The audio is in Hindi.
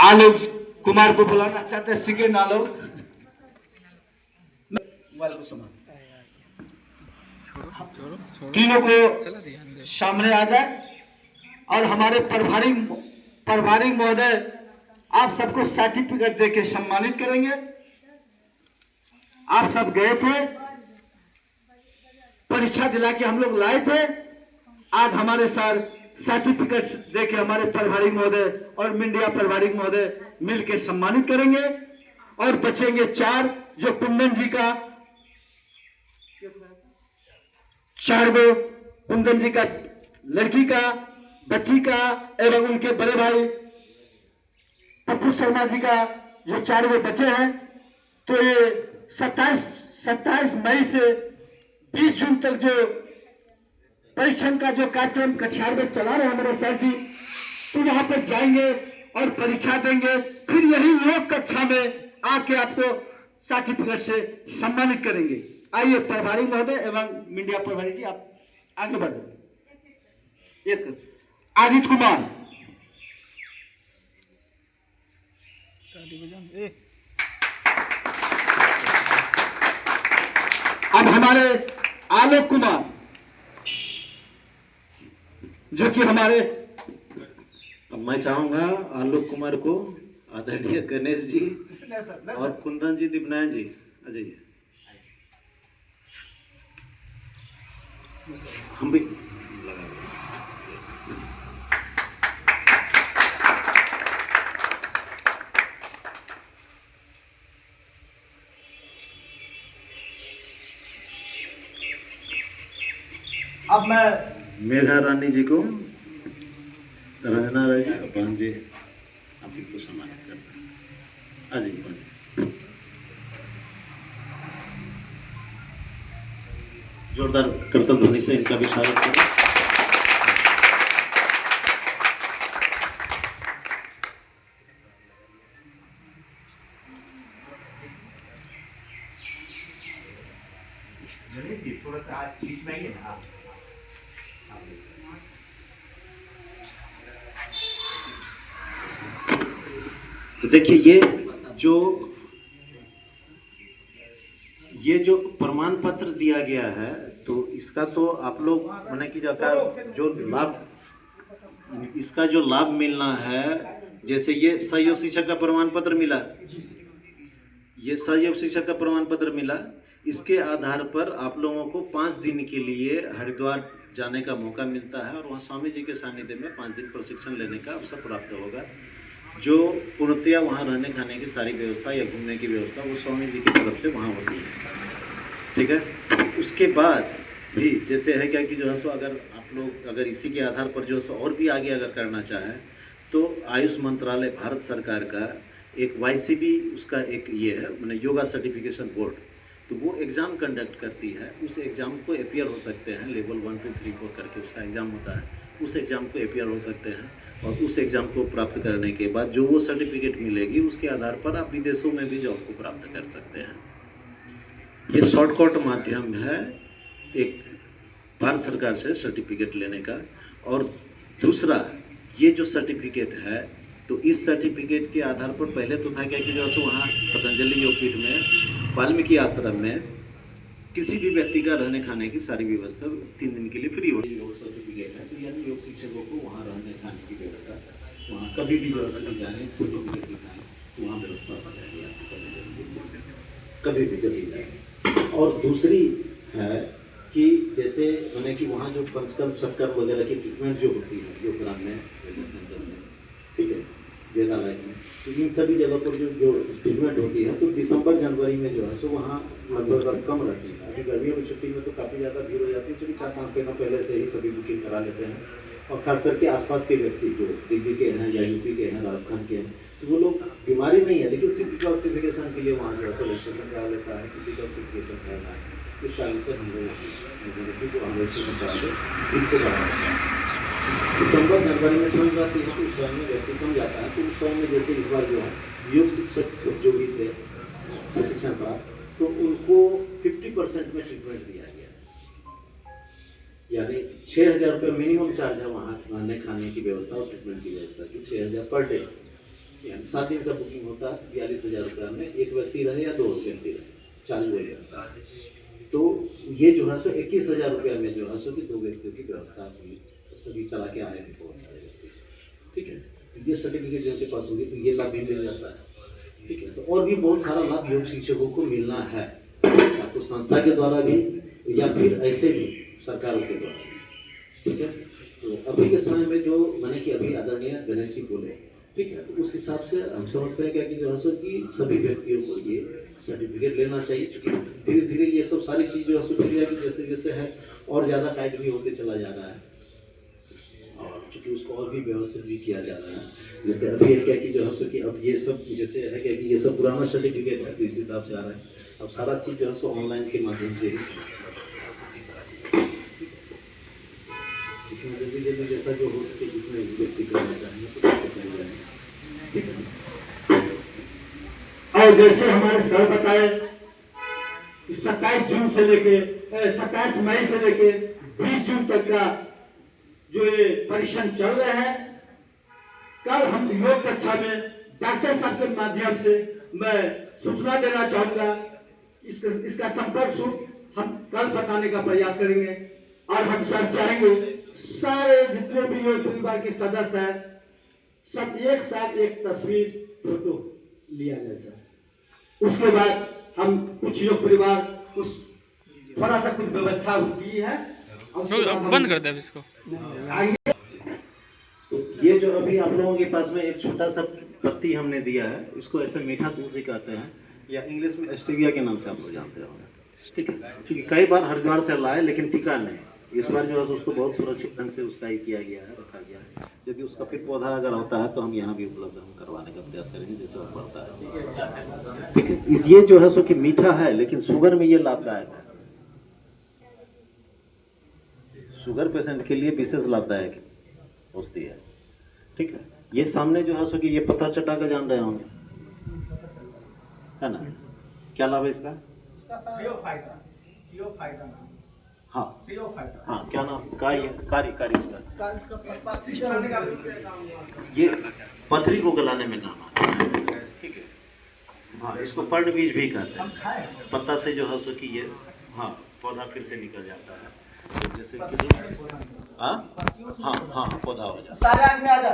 आलोक कुमार को बुलाना चाहते हैं। सेकेंड आलोक तीनों को सामने आ जाए और हमारे प्रभारी महोदय आप सबको सर्टिफिकेट देके सम्मानित करेंगे। आप सब गए थे, परीक्षा दिला के हम लोग लाए थे। आज हमारे सर सर्टिफिकेट देके हमारे प्रभारी महोदय और मीडिया प्रभारी महोदय मिलकर सम्मानित करेंगे। और बचेंगे 4 जो कुंदन जी का 4 गो कुंदन जी का लड़की का बच्ची का एवं उनके बड़े भाई पप्पू शर्मा जी का जो 4 गो बच्चे हैं। तो ये 27 मई से 20 जून तक जो परीक्षण का जो कार्यक्रम कटिहार में चला रहे हमारे सर जी, तो वहां पर जाएंगे और परीक्षा देंगे। फिर यही योग कक्षा में आके आपको सर्टिफिकेट से सम्मानित करेंगे। आइए प्रभारी महोदय एवं मीडिया प्रभारी जी आप आगे बढ़े। एक आदित्य कुमार, अब हमारे आलोक कुमार जो कि हमारे, अब मैं चाहूंगा आलोक कुमार को आदरणीय गणेश जी और कुंदन जी दीपनारायण जी आ जाइए। हम भी अब मैं मेघा रानी जी को, रंजना राय जी, अपान जी आप इनको सम्मानित करना है। आ जाइए, जोरदार करतल ध्वनि से इनका भी स्वागत करें। थोड़ा सा बीच में ही है ना। तो देखिए ये जो प्रमाण पत्र दिया गया है, तो इसका तो आप लोग माने कि जाता है जो लाभ, इसका जो लाभ मिलना है, जैसे ये सहयोग शिक्षक का प्रमाण पत्र मिला, ये सहयोग शिक्षक का प्रमाण पत्र मिला, इसके आधार पर आप लोगों को 5 दिन के लिए हरिद्वार जाने का मौका मिलता है और वहाँ स्वामी जी के सानिध्य में 5 दिन प्रशिक्षण लेने का अवसर प्राप्त होगा। जो पूर्णतया वहाँ रहने खाने की सारी व्यवस्था या घूमने की व्यवस्था वो स्वामी जी की तरफ से वहाँ होती है। ठीक है, उसके बाद भी जैसे है क्या कि जो है सो अगर आप लोग अगर इसी के आधार पर जो है सो और भी आगे अगर करना चाहें तो आयुष मंत्रालय भारत सरकार का एक YCB उसका एक ये है मैंने योगा सर्टिफिकेशन बोर्ड, तो वो एग्ज़ाम कंडक्ट करती है। उस एग्ज़ाम को अपीयर हो सकते हैं, लेवल 1 2 3 4 करके उसका एग्ज़ाम होता है, उस एग्ज़ाम को अपीयर हो सकते हैं और उस एग्ज़ाम को प्राप्त करने के बाद जो वो सर्टिफिकेट मिलेगी उसके आधार पर आप विदेशों में भी जॉब को प्राप्त कर सकते हैं। ये शॉर्टकट माध्यम है एक भारत सरकार से सर्टिफिकेट लेने का। और दूसरा ये जो सर्टिफिकेट है, तो इस सर्टिफिकेट के आधार पर पहले तो था क्या कि जो है वहाँ पतंजलि योगपीठ में वाल्मीकि आश्रम में किसी भी व्यक्ति का रहने खाने की सारी व्यवस्था 3 दिन के लिए फ्री होती है। योग सर्टिफिकेट है, तो यानी योग शिक्षकों को वहाँ रहने खाने की व्यवस्था, वहाँ कभी भी जो है जाने सर्टिफिकेट दिखाएं तो वहाँ व्यवस्था हो जाएगी आपको, कभी भी चली जाए। और दूसरी है कि जैसे मैंने कि वहाँ जो पंचकर्म शक्कर वगैरह की ट्रीटमेंट जो होती है योगग्राम में, वेलनेस सेंटर में, ठीक है, वेदालय में, तो इन सभी जगह पर जो ट्रीटमेंट होती है तो दिसंबर जनवरी में जो है सो वहाँ लगभग रस कम रहती है। अभी गर्मियों की छुट्टी में तो काफ़ी ज़्यादा भीड़ हो जाती है, क्योंकि 4-5 महीना पहले से ही सभी बुकिंग करा लेते हैं। और खास करके आसपास के व्यक्ति जो दिल्ली के हैं या यूपी के हैं, राजस्थान के हैं, तो वो लोग बीमारी नहीं है लेकिन सिर्फ डिटॉक्सिफिकेशन के लिए वहाँ जो है सो रजिस्ट्रेशन करा लेता है कि डिटॉक्सिफिकेशन करना है। इस कारण से हम लोग को हम रजिस्ट्रेशन करा के इनको करा देते हैं। दिसंबर जनवरी में ठंड रहती है तो उस समय में व्यक्ति कम जाता है, तो उस समय में जैसे इस बार जो है योग शिक्षक जो भी थे प्रशिक्षण प्राप्त, तो उनको 50% में ट्रीटमेंट दिया गया, यानी 6,000 रुपये मिनिमम चार्ज है वहाँ रहने खाने की व्यवस्था और ट्रीटमेंट की व्यवस्था की, 6,000 पर डे। यानी 7 दिन का बुकिंग होता है 42,000 रुपया में, एक व्यक्ति रहे या 2 व्यक्ति रहे, 40 हो जाता है। तो ये जो है सो 21,000 रुपया में जो है सो कि 2 व्यक्तियों की व्यवस्था हुई, तो सभी करा के आए हैं बहुत सारे व्यक्ति, ठीक है। तो ये सर्टिफिकेट जिनके पास होगी तो ये लाभ भी मिल जाता है, ठीक है। तो और भी बहुत सारा लाभ योग शिक्षकों को मिलना है, या तो संस्था के द्वारा भी या फिर ऐसे भी सरकारों के द्वारा भी, ठीक है। तो अभी के समय में जो मैंने कि अभी आदरणीय गणेश जी बोले, ठीक है, तो उस हिसाब से हम समझते हैं क्या कि जो है सो कि सभी व्यक्तियों को ये सर्टिफिकेट लेना चाहिए, क्योंकि धीरे धीरे ये सब सारी चीज़ जो है सो क्रिया की जैसे जैसे है और ज़्यादा टाइट भी होते चला जा रहा है, और चूँकि उसको और भी व्यवस्थित भी किया जा रहा है। जैसे अभी है क्या कि जो है सो कि अब ये सब जैसे है क्या कि ये सब पुराना सर्टिफिकेट है तो इस हिसाब से आ रहा है, अब सारा चीज़ जो है सो ऑनलाइन के माध्यम से ही जितना जल्दी जल्दी जैसा जो हो सके जितने व्यक्ति करना चाहेंगे तो कर जाएंगे, ठीक है। और जैसे हमारे सर बताए कि 27 जून से लेके 27 मई से लेके 20 जून तक का जो ये परीक्षण चल रहे हैं, कल हम योग कक्षा में डॉक्टर साहब के माध्यम से मैं सूचना देना चाहूंगा, इसका संपर्क सूत्र हम कल बताने का प्रयास करेंगे। और हम सर चाहेंगे सारे जितने भी योग परिवार के सदस्य हैं सब एक साथ एक तस्वीर फोटो लिया जाए सर। उसके बाद हम कुछ योग परिवार कुछ थोड़ा सा कुछ व्यवस्था की है, बंद कर दे इसको। तो ये जो अभी आप लोगों के पास में एक छोटा सा पत्ती हमने दिया है, इसको ऐसे मीठा तुलसी कहते हैं या इंग्लिश में स्टेविया के नाम से आप लोग जानते होंगे, ठीक है। क्योंकि कई बार हरिद्वार से लाए लेकिन टिका नहीं, इस बार जो है उसको बहुत सुरक्षित ढंग से उसका ही किया गया है, रखा गया है। यदि उसका फिर पौधा अगर होता है तो हम यहाँ भी उपलब्ध हम करवाने का प्रयास करेंगे जैसे वो पड़ता है, ठीक है। इस ये जो है सो कि मीठा है लेकिन शुगर में ये लाभदायक है, शुगर पेशेंट के लिए विशेष लाभदायक औषधि है, ठीक है। ये सामने जो है सो कि ये पत्थर चट्टा का जान रहे होंगे, है ना, क्या लाभ है इसका? हाँ हाँ, क्या नाम कारी इसका? ये पथरी को गलाने में काम आता है, ठीक है। हाँ, इसको पर्ण बीज भी कहते हैं, पत्ता से जो है सो कि ये हाँ पौधा फिर से निकल जाता है, तो जैसे किसी हाँ हाँ हाँ पौधा हो जाता है। सारे आदमी आ जा।